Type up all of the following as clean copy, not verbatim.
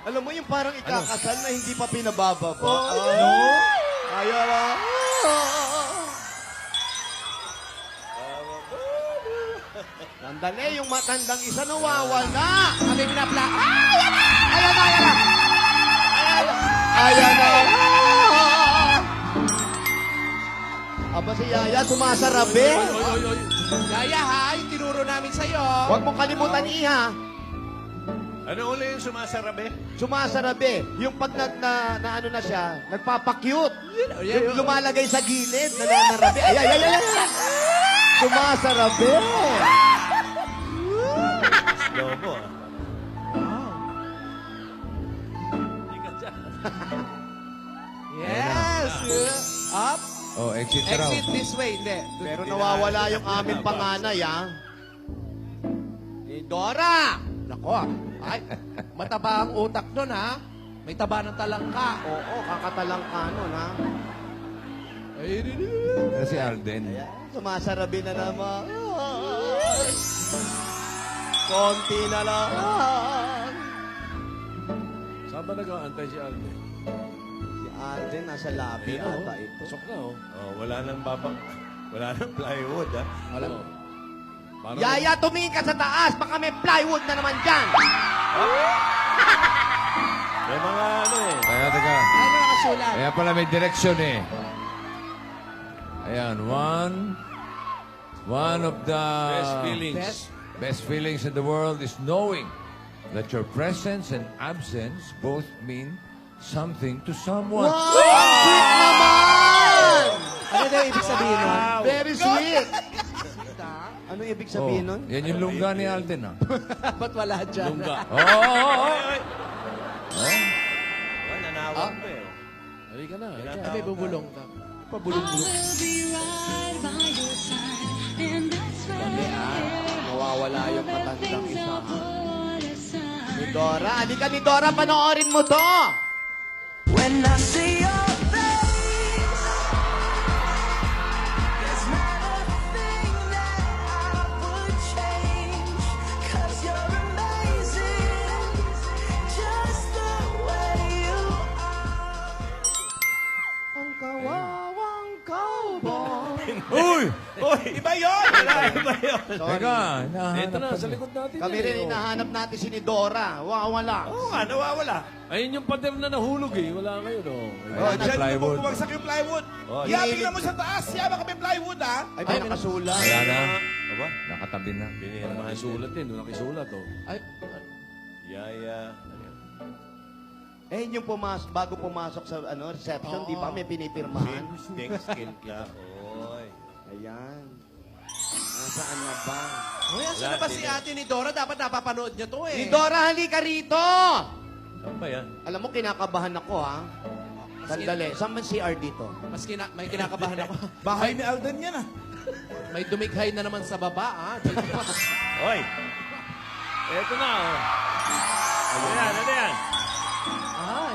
Alam mo yung parang ikakasal na hindi pa pinabababa. Ano? Ayaw na. Sandali, yung matandang isa nawawala. Kami pinapla... Ayan na, ayan na. Ayan na. Aba si Yaya, sumasarabi. Oy. Yaya ha, yung tinuro namin sa'yo. Huwag mong kalimutan, Iha. Ano uli yung sumasarabi? Sumasarabi. Yung pag na ano na siya, nagpapakyut. Yung lumalagay sa gilid, nananarabi. Ay. Sumasarabi. Lobo, ah. Yes. Up. Oh, exit ka raw. Exit this way. Hindi. Pero nawawala yung aming panganay, ha? Ni Dora! Nako. Ay, mataba ang utak nun ha. May taba ng talangka. Oo, kakatalang ka nun, ha? Pero si Alden. Sumasarabi na naman. Konti na lang. Saan ba nag-aantay si Alden? Si Alden nasa labi ata ito. Pasok na, oh. Oh, wala nang plywood, ah. Wala. Oh. Parang- Yaya, tumingin ka sa taas. Baka may plywood na naman dyan. May mga ano eh. Kaya, teka. Ano nakasulat? Kaya pala may direction eh. Ayan, one of the Best feelings. best feelings in the world is knowing that your presence and absence both mean something to someone. Wow! Sweet naman! Ano daw ibig sabihin nun? Very sweet. Ano ibig sabihin nun? Yan yung lungga ni Alden, ah. Ba't wala dyan? Lungga. Oh. Oh, nanawag mo eh. Halika na. May bubulong ka. Pabulong-bulong. Nawawala yung matandang isa. Ni Dora. Halika ni Dora, panoorin mo to. When I see your face, there's not a thing that I would change. 'Cause you're amazing, just the way you are. Ang kawawang cowboy. Uy! Uy, iba yun! Iba yun! Teka, Ito na, pa sa niya. likod natin. Kami eh, rin oh. hinahanap natin si ni Dora. Wawala. Oo nga, nawawala. Ayun yung pader na nahulog eh. Wala kayo, no? Ayan, Diyan plywood. mo bumagsak yung plywood. Oh, Yan, gilid. tingnan mo sa taas. Yan, baka may plywood, ha? Ay, may nakasulat. Wala na. Aba? Nakatabi na. Pinirmahan Nakisulat din. Doon nakisulat, oh. Ay, Yaya. Eh, yung bago pumasok sa reception, di ba may pinipirmahan? Think skill ka. Oy. Ayan. Nasaan na ba? Uy, asan na ba si ate ni Dora? Dapat napapanood niya to Ni eh. Dora, halika rito! Saan ba yan? Alam mo, kinakabahan ako, ha? Sandali. Saan man CR dito? May kinakabahan ako. Bahay ni Alden yan, ah. May dumighay na naman sa baba, ah. Oy. Eto na, oh. Ano yan? Ano yan? Ay.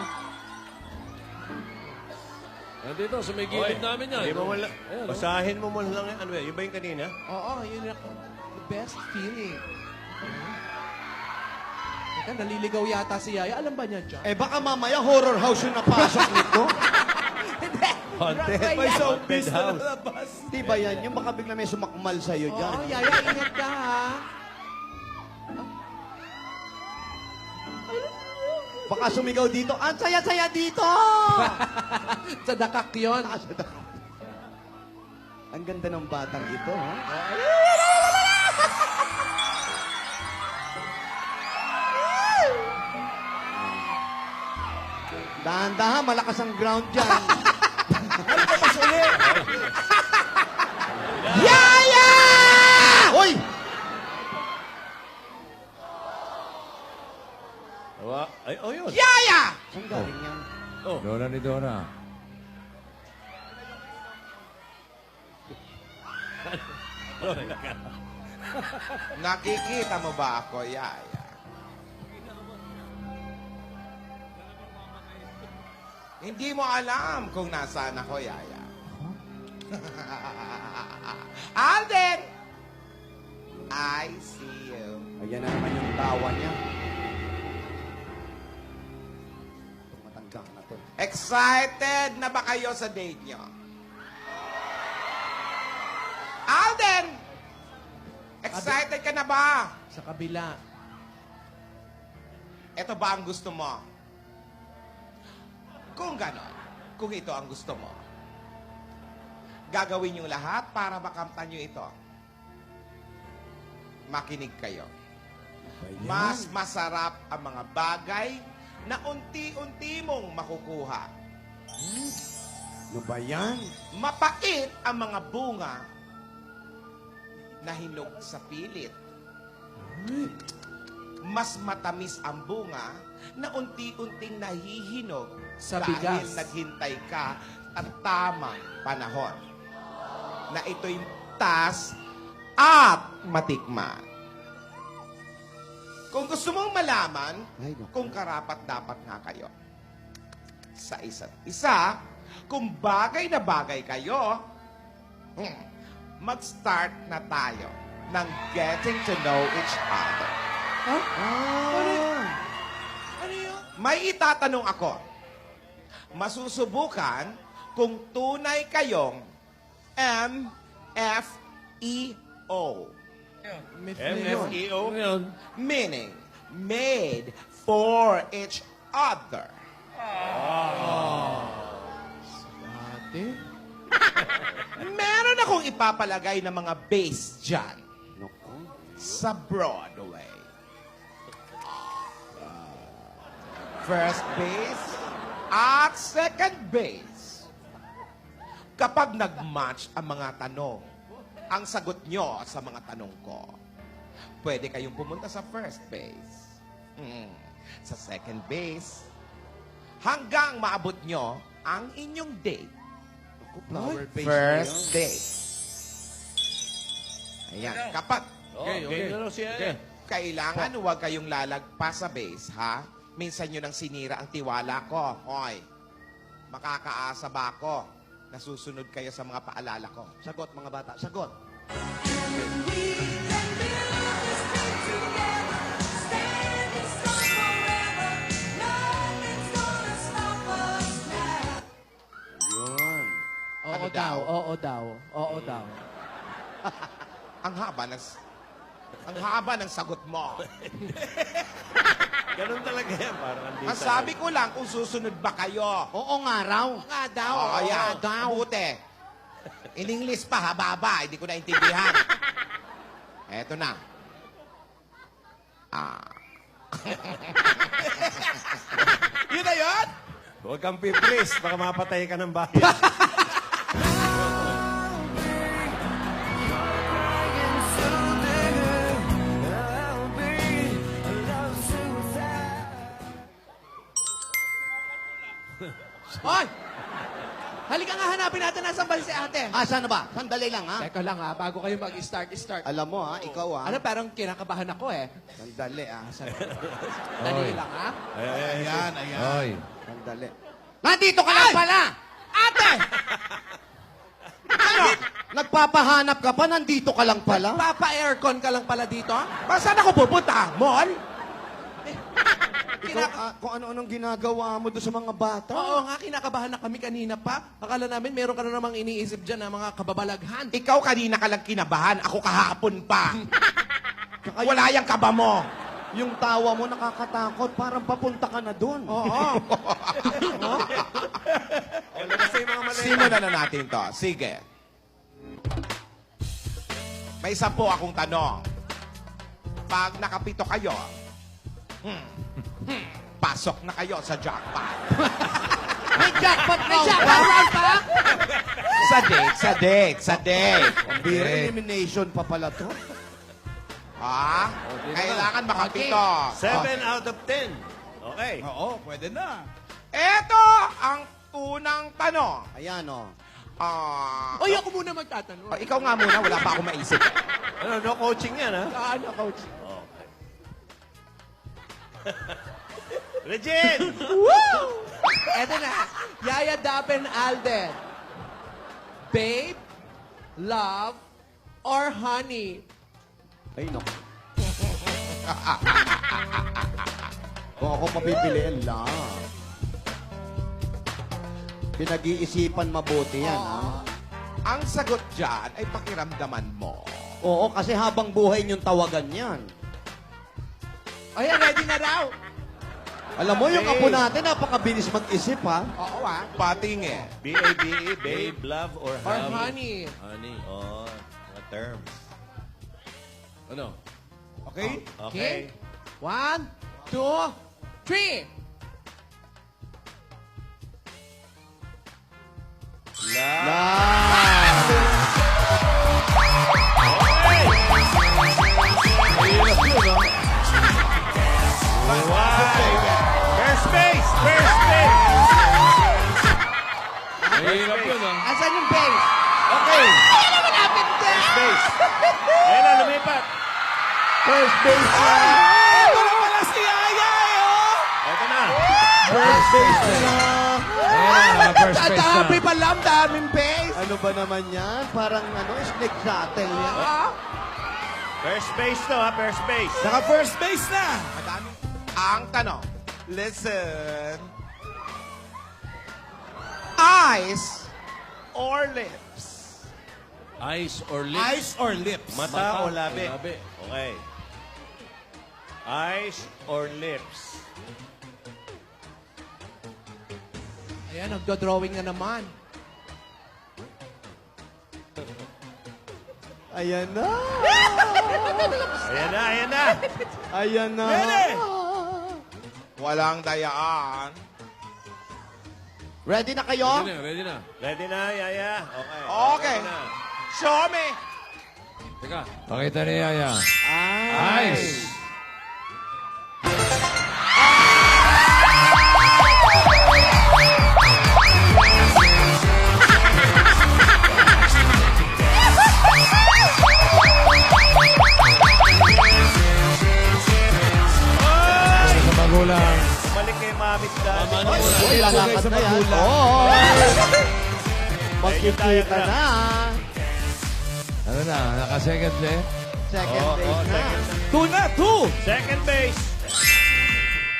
Nandito, sa may gilid namin yan. Hindi mo wala. Ayan, oh. Basahin mo muna lang yan. Ano yan? Yung ba yung kanina? Oo, yun yung the best feeling. Teka, naliligaw yata si Yaya. Alam ba niya dyan? Eh, baka mamaya horror house yung napasok nito. Haunted. May Haunted house. Di ba yan? Yung baka bigla may sumakmal sa'yo dyan. Oo, Yaya, ingat ka ha. Baka sumigaw dito. Ang saya-saya dito! Sa dakak yun. Ang ganda ng batang ito, ha? Dahan-dahan, malakas ang ground dyan. Yaya! Hoy! Ay, oh yun. Yaya! Saan galing yan? Oh. Dora ni Dora. Nakikita mo ba ako, Yaya? Hindi mo alam kung nasaan ako, Yaya. Alden! I see you. Ayan na naman yung tawa niya. Tama na to. Excited na ba kayo sa date nyo? Alden! Excited ka na ba? Sa kabila. Ito ba ang gusto mo? Kung ganon, kung ito ang gusto mo, gagawin yung lahat para makamtan nyo ito. Makinig kayo. Mas masarap ang mga bagay na unti-unti mong makukuha. Ano ba yan? Mapait ang mga bunga na hinog sa pilit. Mas matamis ang bunga na unti-unting nahihinog Sa dahil bigas. naghintay ka at tamang panahon na ito'y tas at matikman. Kung gusto mong malaman Ay, naku. kung karapat-dapat nga kayo sa isa't isa, kung bagay na bagay kayo, mag-start na tayo ng getting to know each other. Ano yun? May itatanong ako. Masusubukan kung tunay kayong MFEO. MFEO? Ano yun? Meaning, made for each other. Ate? Meron akong ipapalagay na mga base dyan Naku. sa Broadway. First base at second base. Kapag nag-match ang mga tanong, ang sagot nyo sa mga tanong ko, pwede kayong pumunta sa first base. Sa second base, hanggang maabot nyo ang inyong date. Naku, flower base First date. Ayan. Kapag Okay, okay. Game na raw siya eh. kailangan huwag kayong lalagpas sa base, ha? Minsan nyo nang sinira ang tiwala ko. Hoy, makakaasa ba ako na susunod kayo sa mga paalala ko? Sagot, mga bata. Sagot. Yun. Oo Ano daw, daw? oo daw, oo daw. Ang haba ng sagot mo. Ganun talaga yan. Parang hindi Ang sabi ko lang kung susunod ba kayo. Oo nga raw. Nga daw, Oo, oo yan. daw. Mabuti. In English pa, haba-haba. Hindi ko naintindihan. Eto na. Yun na yun? Huwag kang pipris. Baka mapatay ka ng bayan. Hoy! Halika nga, hanapin natin nasan ba si ate. Saan na ba? Sandali lang, ha? Teka lang ha, bago kayo mag-start. Alam mo, ha? Ikaw, ha? Ano, parang kinakabahan ako eh. Sandali, ha? Dali lang ha. Ayan, ayan. Oy. Sandali. Nandito ka lang pala! Ate! Ano? Nagpapahanap ka pa? Nandito ka lang pala? Papa-aircon ka lang pala dito? Ba, saan ako pupunta? Mall? Ikaw, kung ano-anong ginagawa mo doon sa mga bata. Oo nga, kinakabahan na kami kanina pa. Akala namin meron ka na namang iniisip dyan na mga kababalaghan. Ikaw kanina ka lang kinabahan. Ako kahapon pa. Wala yung kaba mo. Yung tawa mo nakakatakot. Parang papunta ka na doon. Oo. Wala kasi yung mga mali. Simulan na natin to. Sige. May 10 akong tanong. Pag nakapito kayo, pasok na kayo sa jackpot. May jackpot May jackpot round pa? Sa date. Beer elimination pa pala to. Ha? Kailangan makapito. 7 out of 10. Okay. Oo, pwede na. Ito ang unang tanong. Ayan, oh. Uy, ako muna magtatanong. Ikaw nga muna, wala pa akong maisip. Ano, no coaching yan, ha? Ano, coach? Regine! Eto na. Yaya Dapen Alden. Babe, love, or honey? Ay, naku. Kung ako papipiliin lang. Pinag-iisipan mabuti yan, ha? Ang sagot dyan ay pakiramdaman mo. Oo, kasi habang buhay niyong tawagan yan. Ayan, ready na raw. Alam mo, yung apo natin, napakabilis mag-isip, ha? Oo, ah. Patingin. B-A-B-E, babe, love, or Or honey. honey. Honey. Oh, mga terms. Ano? Okay? Okay. 1, 2, 3. First base! First base! Mahirap yun, ah. Asan yung base? Okay. Ayan na malapit na! First base. Ayan na, lumipat. First base na! Wala si Yaya, oh! Ito na. First base na! Ayan na, first base na. Dami pa lang, daming base. Ano ba naman yan? Parang snake shuttle yan. Ah, First base to, ha? First base. Naka first base na. Madami. Ang tanong. Listen. Eyes or lips? Eyes or lips? Eyes or lips? Mata o labi? Labi. Okay. Eyes or lips? Ayan, nagdo-drawing na naman. Ayan na! Ayan na, ayan na. Ayan na! Walang dayaan. Ready na kayo? Ready na, ready na. Ready na, Yaya? Okay. Okay. Ready na. Show me. Teka. Pakita ni Yaya. Eyes. Sa magulang. Balik kay Mami Dad. Uy, lalakad na yan. Oo! Magkikita na. Ano na, naka-second left? Second Oo, base na. second base. Second base.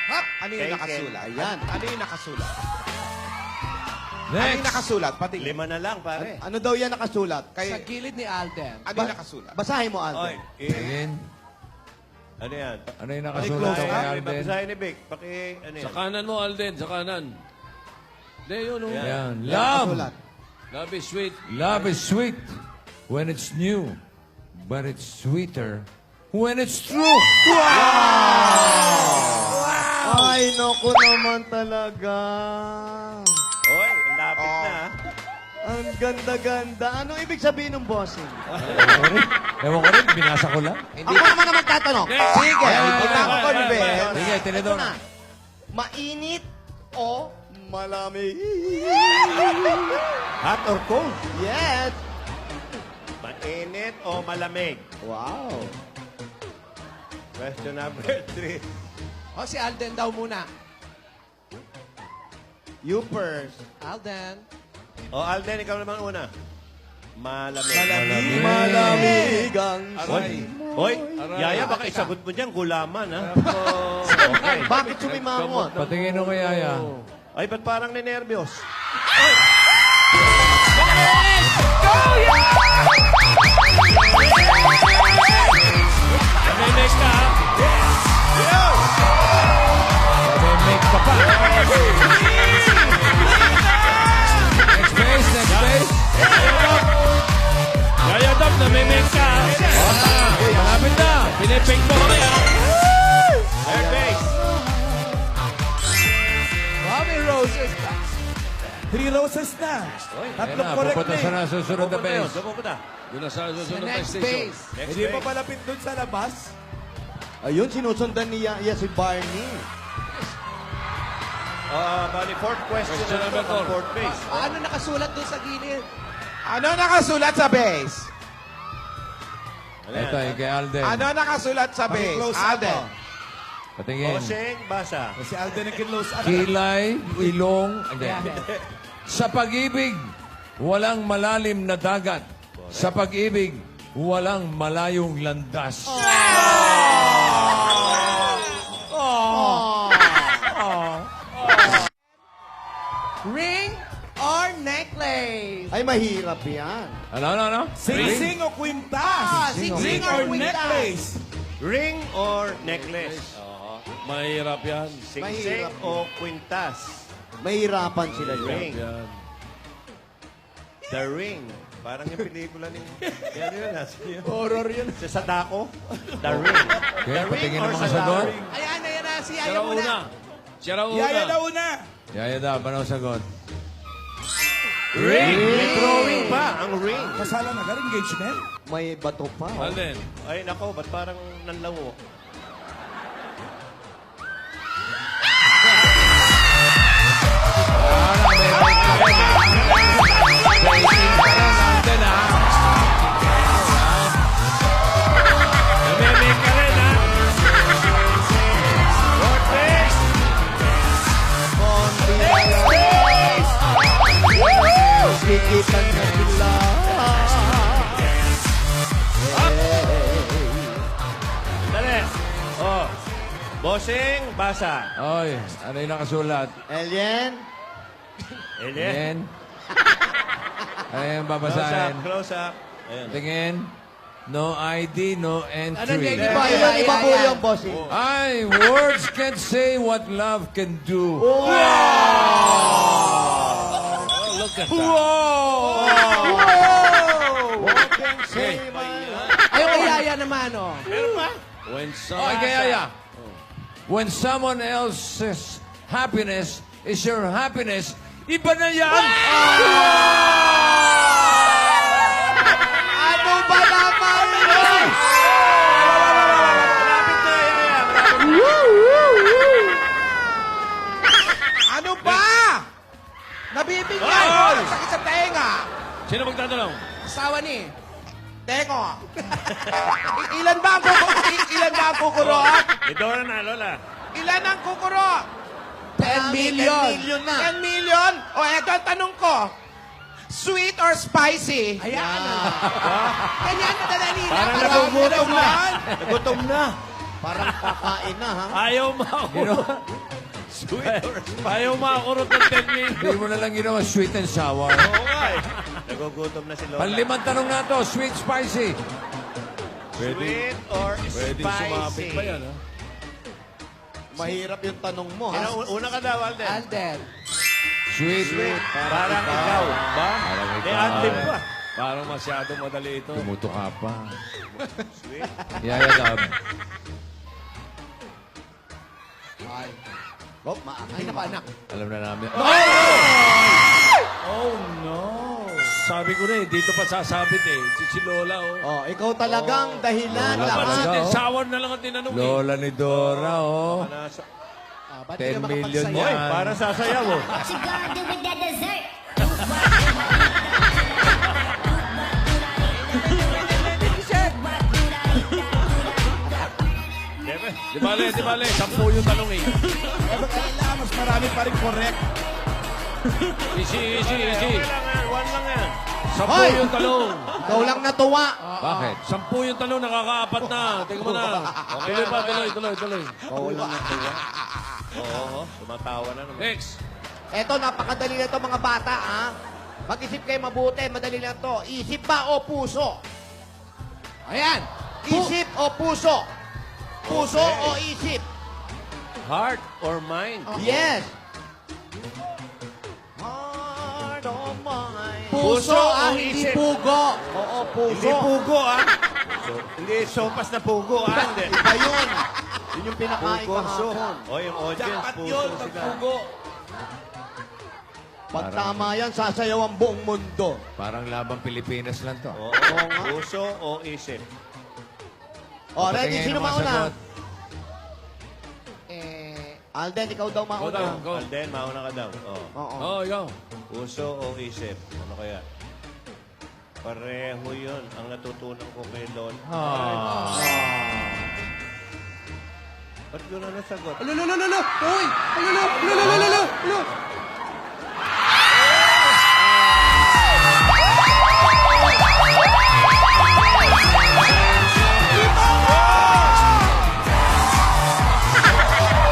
Hap, ano yung Kay nakasulat? Ken. Ayan. Ano yung nakasulat? Ano yung Next. nakasulat? Patingin. 5 na lang, pare. Ano daw yan nakasulat? Sa Kay, gilid ni Alden. ano yung nakasulat? Basahin mo, Oy, Alden. Again. ano yan? Ano yung Paki nakasulat close kay up. Alden? Babasahin ni Vic. Paki, ano yan? Sa kanan mo, Alden. Sa kanan. Hindi, yun, oh. Yan. Ayan. Yan Love. nakasulat. Love is sweet. Love is sweet when it's new, but it's sweeter when it's true. Ay, naku naman talaga. Oy, ang lapit na. ha? Ang ganda-ganda. Ano ibig sabihin ng bossing? Ewan ko rin, binasa ko lang. Ako naman ang magtatanong. Sige, ikaw ako, Convince. Sige, Ito tinidor. na. Mainit o malamig? Hot or cold? Yes. Mainit o malamig? Wow. Question number 3. O, si Alden daw muna. You first. Alden. O, Alden, ikaw naman una. Malamig. Malamig. Malamig ang Oy, oy, Yaya, baka isagot mo dyan, gulaman, ha? Okay. Bakit sumimangot? Patingin mo kay Yaya. Ay, ba't parang ninervyos? May ka, ha? May make ka pa. Next base, next base. Yaya Dab, namimik ka, ha? Malapit na. Pinipink mo kami, ha? Third base. Mami Roses. 3 roses na. Ayan Tatlong na, correct pupunta na sa eh. susunod na Pupunta yun, base. saan pupunta? Doon na sa Sa susunod na next station. base. Next Hindi pa base. palapit dun sa labas. Ayun, sinusundan ni Yaya si Barney. Bali, fourth question Question na number naman, 4. fourth base. Ano nakasulat doon sa gilid? Ano nakasulat sa base? Ito, kay Alden. Ano nakasulat sa base? Paki-close up, Alden. oh. Patingin. Oseng, basa. Si Alden ang kinlose up. Kilay, ilong, hindi. Sa pag-ibig, walang malalim na dagat. Sa pag-ibig, walang malayong landas. Ring or necklace? Ay, mahirap yan. Ano? Sing-sing o kwintas? Sing-sing or or kwintas? necklace? Ring or necklace? Mahirap yan. Singsing Mahirap. o kwintas? Mahirapan sila dyan. Ring. Yan. The Ring. Parang yung pelikula ni... Yan yun, nasa yun. Horror yun. Sa Sadako? The Ring. Kaya The Ring patingin or ang mga Sadako? sagot. Ayan na. Si Siya Yaya raw muna. una. Siya raw una. Yaya na una. Yaya daw, paano sagot? Ring! May drawing pa, ang ring. Kasala na galing engagement? May bato pa. oh. Alden. Ay, nako, ba't parang nanlawo? Namimik ka rin, ha? Cortex! Sikitan na sila. Dali. Oh. Bossing, basa. Oy, ano yung nakasulat? Alien? Alien. Tingin. Ano yung Close up, babasahin? close up. Ayan. Tingin. No ID, no Ano entry. niya, Iba, iba po yung bossing. Ay, words can't say what love can do. Oh, look at that. What can say my love? Ay, kay Yaya naman, oh. Meron pa? When Okay, kaya. When someone else's happiness is your happiness, iba na yan! Ano ba naman yun? Malapit na, Yaya. Ano ba? Nabibigyan. Oy! Sakit sa tenga. Sino magtatanong? Asawa ni. Tengo. Ilan ba ang kukurot? Idora na, Lola. Ilan ang kukurot? 10 million. 10 million na. 10 million? O, eto ang tanong ko. Sweet or spicy? Ayan. Ganyan na dali na. Parang Parang nagugutom na. ganun. Nagutom na. Parang kakain na, ha? Ayaw makurot. Sweet or... Ayaw makurot ng 10 million. Hindi mo na lang ginawa sweet and sour. Oo nga eh. Nagugutom na si Lola. Panlimang tanong na to, sweet, spicy. Sweet or Pwede sumapit spicy? pa yan, ha? Mahirap yung tanong mo, ha? Sino, una ka daw, Alden. Alden. Sweet. Parang ikaw. Ba? Parang May ikaw. Alden pa. Parang masyado madali ito. Tumuto ka pa. Sweet. Yaya Dab. Oh, maakay. Ay, naku, anak. Alam na namin. Oh, no. Sabi ko na eh, dito pa sasabit eh. Si Lola, oh. Oh, ikaw talagang dahilan Lola Dapat lahat. talaga. si oh. Sour na lang ang tinanong eh. Lola ni Dora, oh. Nasa... Ah, ba't 10 di ka million makapagsayaw? Hoy, yan. para sasayaw oh. What you gonna do with that dessert? Di bale, 10 yung tanong eh. Kailangan mas marami pa rin correct. Easy. Okay lang yan, one lang yan. 10 yung talong. Ikaw lang natuwa. Bakit? 10 yung talong, nakakaapat na. Tingnan mo na. Tuloy pa, tuloy. Ikaw lang natuwa. Oo, tumatawa na naman. Next. Eto, napakadali na to mga bata, ha? Mag-isip kayo mabuti, madali lang to. Isip ba o puso? Ayan. Isip o puso? Puso o isip? Heart or mind? Yes. Heart or mind? Puso Puso ang o hindi isip? pugo. Oo, puso. Hindi pugo ah. Hindi sopas na pugo ah. Hindi. Iba yun. Yun yung pinakain Pugo, so. kahapon. O yung audience, Jackpot puso yun, sila. pagpugo. Pag tama yan, sasayaw ang buong mundo. Parang labang Pilipinas lang to. Oo, puso o isip? O, ready? Patingin Sino ang mga mauna? sagot. Alden, ikaw daw Go mauna. down, go. Alden, mauna ka daw. Oh. Oo. Oh, ikaw. Puso o isip? Ano kaya? Pareho yun ang natutunan ko kay Lon. Ba't ko na nasagot? Uy!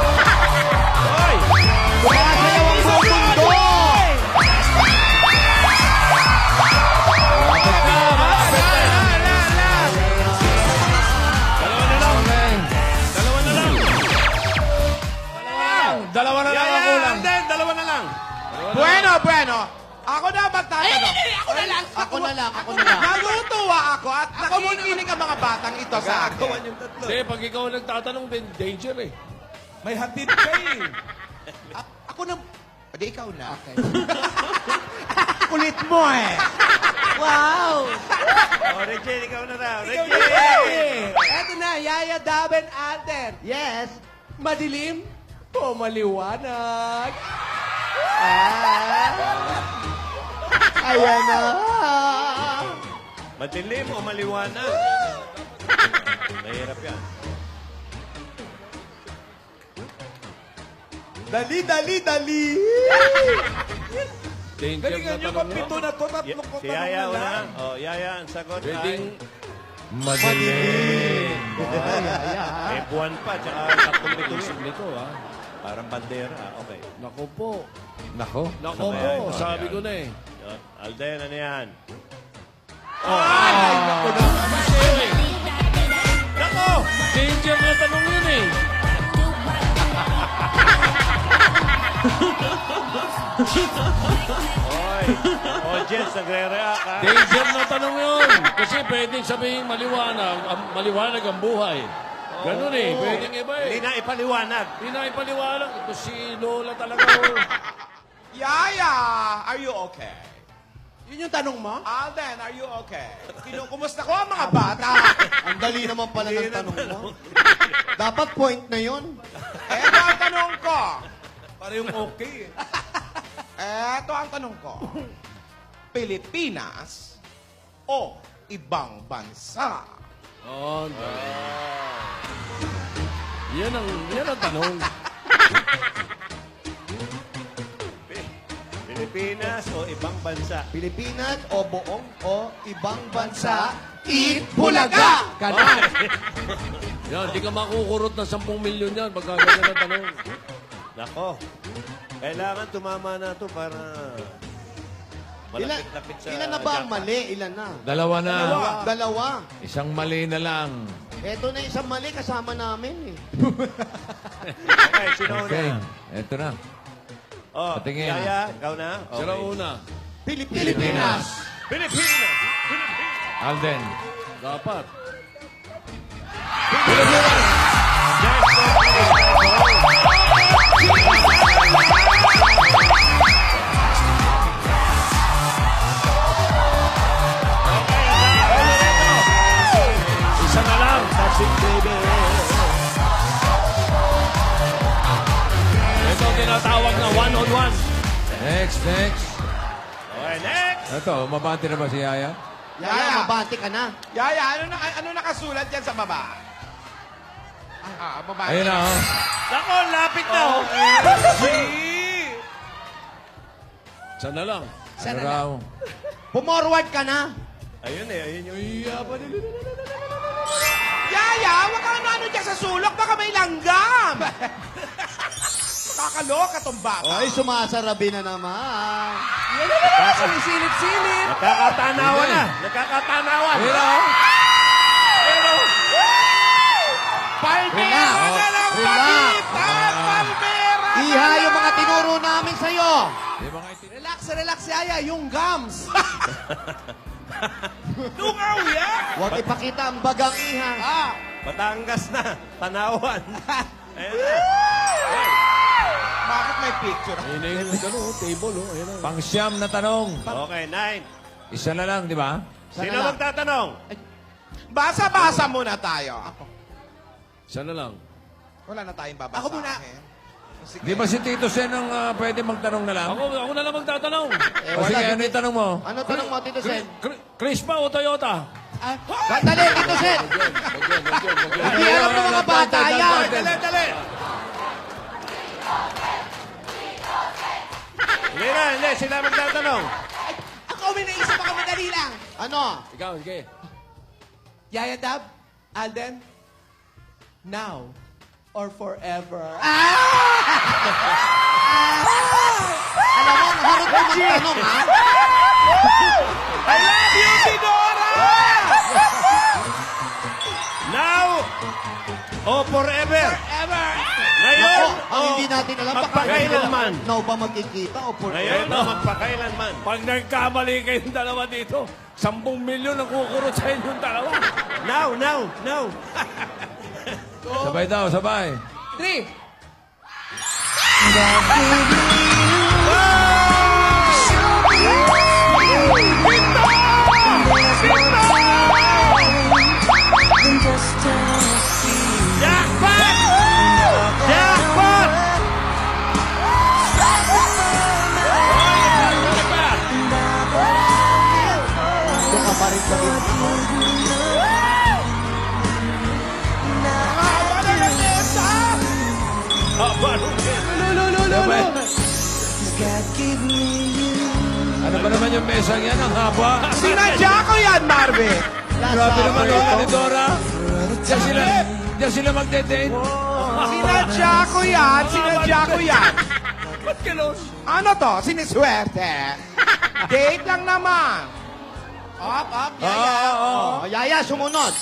Uy! Sumasayaw ang buong mundo! Dalawa na lang ang Yaya, kulang. Alden, dalawa na lang. Bueno. Ako na magtatanong. Ako na lang. Ako na lang. Natutuwa ako at nakikinig ang mga batang ito sa akin. Gawan yung tatlo. Hindi, pag ikaw nagtatanong, din danger eh. May hatid ka eh. Ako na... Pwede ikaw na. Kulit mo eh. Wow! Oh, Regine, ikaw na raw. Regine! Eto na, Yaya, Dab, and Alden. Yes. Madilim o maliwanag? Ayan na. Madilim o maliwanag? Mahirap yan. Dali. Danger na Galingan nyo, tanong pito yun. na to, tatlong ko Si tanong Yaya na una. lang. Oh, Yaya, ang sagot Pwedeng ay... Madilim. May buwan pa, tsaka tatlong isip nito, ha? Parang bandera. Okay. Nako po. Nako. Nako Ano ba po, yan? sabi ko na eh. Yun. Alden, ano yan? Nako! Danger na tanong yun eh. Oy, ang audience, nagre-react ha? Danger na tanong yun. Kasi pwedeng sabihin maliwanag ang buhay. Ganun eh, pwedeng iba Hindi eh. na ipaliwanag. Hindi na ipaliwanag. Ito si Lola talaga. Oh. Yaya, are you okay? Yun yung tanong mo? Alden, are you okay? Kinukumusta ko ang mga bata. Ang dali naman pala ng tanong mo. Dapat point na yun. Eto ang tanong ko. Para yung okay eh. Eto ang tanong ko. Pilipinas o ibang bansa? Oh, yan ang tanong. Pilipinas o ibang bansa? Pilipinas o buong o ibang bansa. Eat Bulaga! Ganon. Yan, di ka makukurot ng 10 milyon yan pagka ganyan ang tanong. Nako. Kailangan tumama na to para malapit-lapit sa Ilan na ba ang jackpot. mali? Ilan na? Dalawa na. Dalawa. Isang mali na lang. Eto na isang mali kasama namin eh. Okay, sino Okay. una? Eto na. Oh, Patingin. Yaya, ikaw na? Okay. Sila una. Pilipinas. Pilipinas! Alden. Dapat. Isa na lang. That's it, baby. Ito ang tinatawag na one-on-one. Next. Okay, next! Ito, mabati na ba si Yaya? Yaya, mabati ka na. Yaya, ano nakasulat yan sa baba? Baba. Ayun na, oh. Nako, lapit na oh! Isa na lang. Ano raw? Pumorward ka na. Ayun eh, ayun yung... Yaya, wag ka ano dyan sa sulok. Baka may langgam. Kakaloka tong bata. Ay, sumasarabi na naman. Sinisilip-silip. Nakakatanawan na! Nakakatanawan! Ayun na, oh. Palmera Relax. na lang Relax. pagitan! Palmera! Iha yung mga tinuro namin sa'yo. Relax, Yaya. Yung gums. Lungaw yan! Huwag ipakita ang bagang iha. Batangas na! Tanawan! Ayun na! Bakit may picture? Ayun na yung gano'n, table, oh. Ayun na. Pang-siyam na tanong. Okay, 9. Isa na lang, di ba? Sino magtatanong? Basa-basa muna tayo. Isa na lang. Wala na tayong babasahin. Ako muna. Sige. Di ba si Tito Sen ang pwede magtanong na lang? Ako na lang magtatanong. O sige, ano yung tanong mo? Ano tanong mo, Tito Sen? Crispa o Toyota? Sandali, Tito Sen. Hindi alam ng mga bata yan. Dali! Hindi, sila magtatanong. Ako may naisip ako, madali lang. Ano? Ikaw, sige. Yaya, Dab, Alden, now or forever. Alam mo, harot mo magtanong, ha? I love you, Tidora! Now o forever? Forever. Ngayon Ang hindi natin alam, baka Magpakailanman. now ba magkikita o for Ngayon na, magpakailanman. Pag nagkamali kayong dalawa dito, 10 milyon ang kukurot sa inyong dalawa. Now. Sabay daw, sabay. 3. Jackpot! Jackpot! Ito ka pa rin sa Sabay. Ano ba naman yung mesang yan? Ang haba. Sinadya ko yan, Marvin! Grabe naman lola ni Dora. Diyan sila magde-date. Sinadya ko yan! Sinadya ko yan! Ba't ganun? Ano to? Siniswerte? Date lang naman. Up, yaya. Oh, Yaya, sumunod.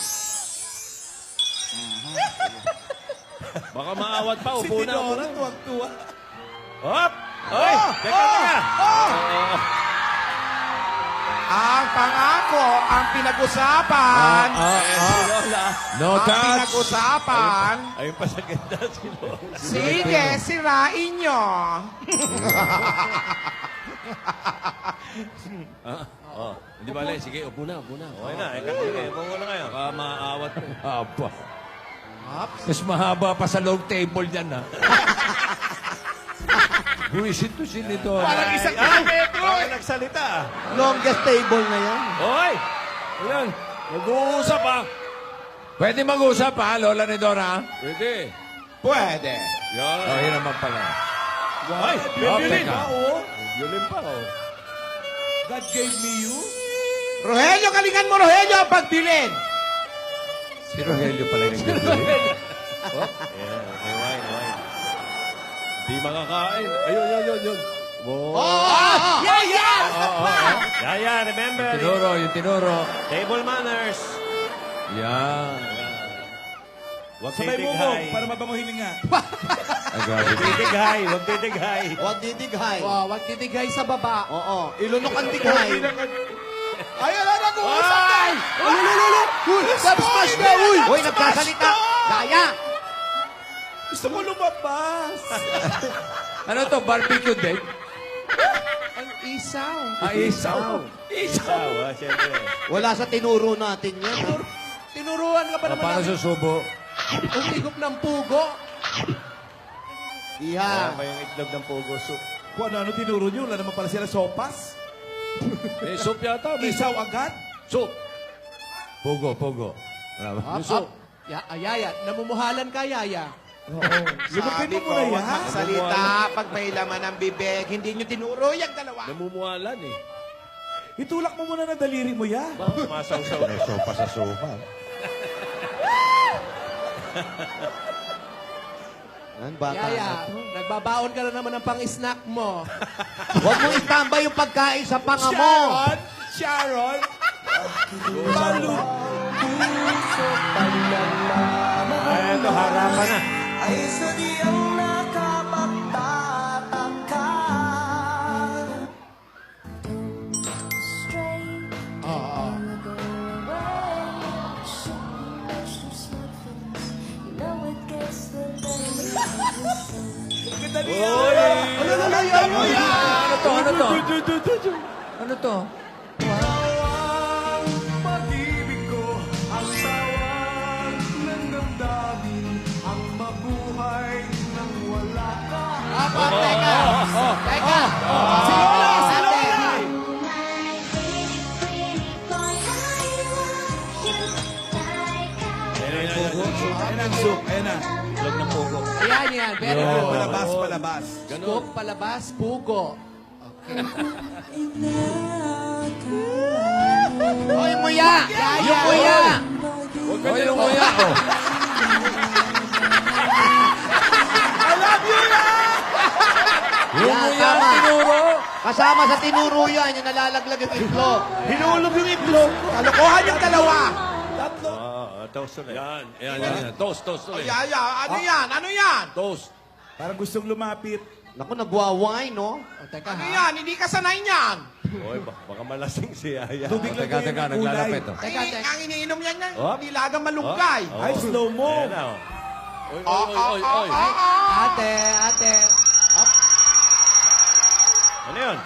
Baka maawat pa, upo na. tuwag-tuwa. Hop! Oy! Teka. Ang pangako, ang pinag-usapan, No ang touch. pinag-usapan, Ayun pa sa ganda si Lola. sige, sirain nyo. Hindi ba, Le? Sige, upo na. Okay na, sige, bungo na kayo. Baka maawat mo. Haba. Mas mahaba pa sa long table yan, ha? Buwisit to si ni Dora. Parang isang kilometro. Bakit nagsalita? Longest table na yan. Hoy! Ayan, nag-uusap ha. Pwede mag-usap, ha, Lola ni Dora? Pwede. Pwede. Yan. Oh, yun naman pala. Ay, Oh, violin. teka. Violin pa, oh. God gave me you. Rogelio, galingan mo, Rogelio, ang pagbilin. Si Rogelio pala yung nagbibili. Wine. Di makakain. Ayun. Wow. Yaya! Yaya, remember. Yung tinuro. Table manners. Yan. Huwag Sabay mo mo, titighay. para mabango hininga. Ay, grabe. Titighay, huwag titighay. Huwag didighay. Wow, wag titigay sa baba. Oo, ilunok ang dighay. Ayun na, nag-uusap tayo. Uy, smash na, uy! Uy, nagkasalita. Yaya! Gusto ko lumabas. Ano to? Barbecue date? Ang isaw. Isaw. Isaw, siyempre. Wala sa tinuro natin yan. Tinuruan ka pa naman Paano namin. susubo? Umigop ng pugo. Iha. Kaya pa yung itlog ng pugo soup. Kung ano tinuro nyo, wala naman pala sila sopas. May soup yata. May Isaw agad. soup. Pogo. Up, up. Yaya, namumuhalan ka, Yaya. Sabi ko, mo na huwag yan. magsalita pag may laman ng bibig. Hindi nyo tinuro yung dalawa. Namumuhalan eh. Itulak mo muna na daliri mo yan. Baka masaw-saw. May sopa sa sopa. Ang bata Yaya, na to. nagbabaon ka na naman ng pang-snack mo. Huwag mo itambay yung pagkain sa panga mo. Sharon. Malu. Ay, ito, harapan na. Ay sadyang nakapagtataka. Ano to? Ang pag-ibig ko, ang sawang ng damdamin, ang mabuhay nang wala ka. Teka. Si Lola, si Lola. Ayan ang soup. Ayan na. Itlog ng pugo. Yan. Very good. Palabas, palabas. Scoop, palabas, pugo. O, yung muya! Yung muya! Oh, yung kuya. Oh. Yung Yan, kuya tama. tinuro. Kasama sa tinuro yan, yung nalalaglag yung itlog. Hinulog yung itlog. Kalokohan yung dalawa. Toast ulit. Yan. Toast ulit. Yaya, ano yan? Ano yan? Toast. Parang gustong lumapit. Naku, nagwaway, no? O, teka Ano ha. yan? Hindi ka sanay niyan. Oy, baka malasing si Yaya. Tubig lang Teka, kayo teka, ng kulay. naglalapit. Oh. Teka, teka. Ang iniinom yan yan. Oh. Nilagang malunggay. Oh. Ay, slow mo. Ayan na, oh. Oy, oy, oy, oy, oy. Ate, ate. Ano yun?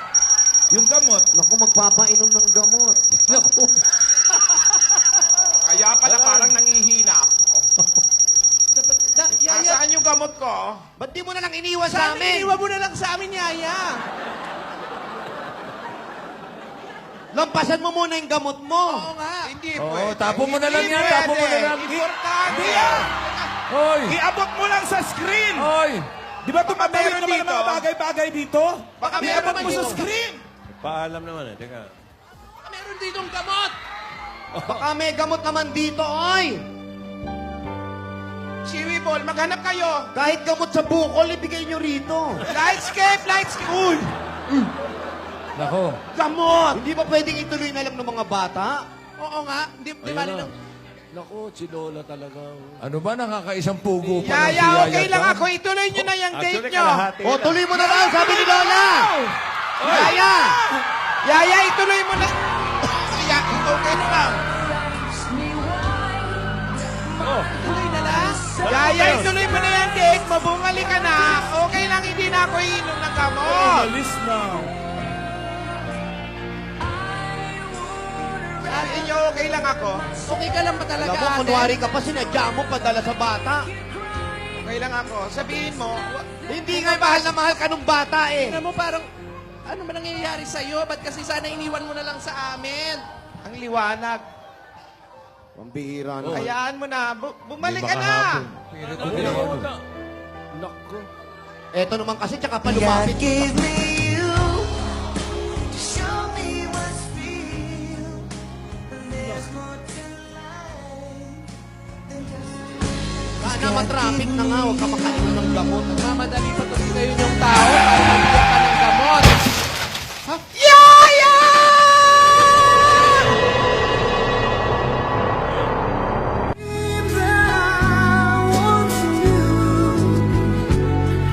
Yung gamot. Naku, magpapainom ng gamot. Naku. Kaya pala parang nangihina. Dapat, Yaya, Nasaan yung gamot ko? Ba't di mo na lang iniwan sa sana amin? iniwan mo na lang sa amin, Yaya. Lampasan mo muna yung gamot mo. Oo nga. Hindi Oo, pwede. tapo mo na lang Hindi yan, tapo mo na lang. Importante. Hoy! Iabot mo lang sa screen. Hoy! Di ba tumatawid meron naman ang mga dito? bagay-bagay dito? Baka meron Iabot naman mo sa dito. screen. Paalam naman eh. Teka. Meron ditong gamot. Baka may gamot naman dito, oy! Chiwi Ball, maghanap kayo. Kahit gamot sa bukol, ibigay nyo rito. Lightscape, lightscape. Uy! Nako. Gamot! Hindi ba pwedeng ituloy na lang ng mga bata? Oo nga. Di Ayun bali na. lang. Naku, si Lola talaga. Ano ba, nakakaisang pugo pa lang si Yaya, Yaya okay lang Chan? ako. Ituloy nyo na yung date Actually, nyo. kalahati O, lang. tuloy mo na lang, sabi ni Lola! Yaya! Yaya, ituloy mo na. Yaya, okay na lang. Oh, Tuloy na lang. Yaya, ituloy mo na yung date mo. Bumalik ka na. Okay lang, hindi na ako iinom ng gamot. Malis na. Sabi nyo, okay lang ako. Okay ka lang ba talaga, Alam mo, ate? kunwari ka pa, sinadya mo padala sa bata. Okay lang ako. Sabihin mo, Hindi nga mahal na mahal ka nung bata eh. Tingnan mo parang, ano ba nangyayari sa'yo? Ba't kasi sana iniwan mo na lang sa amin? ang liwanag. Pambihira na. Hayaan mo na. Bumalik Hindi ka na. makahapon. Pilit Ano mo na ano. Naku. Eto naman kasi, tsaka pa lumapit. Sana matraffic na nga, huwag ka makainom ng gamot. Mamadali pa tuloy kayo yung tao para mabigyan ka ng gamot. Yaya!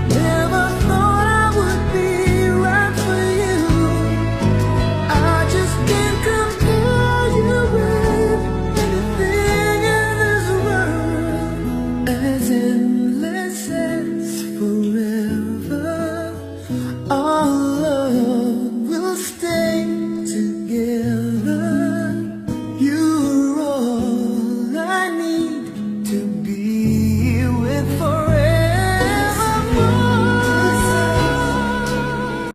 Never thought I would be right for you. I just can't compare you with anything in this world. As endless as forever, our love will stay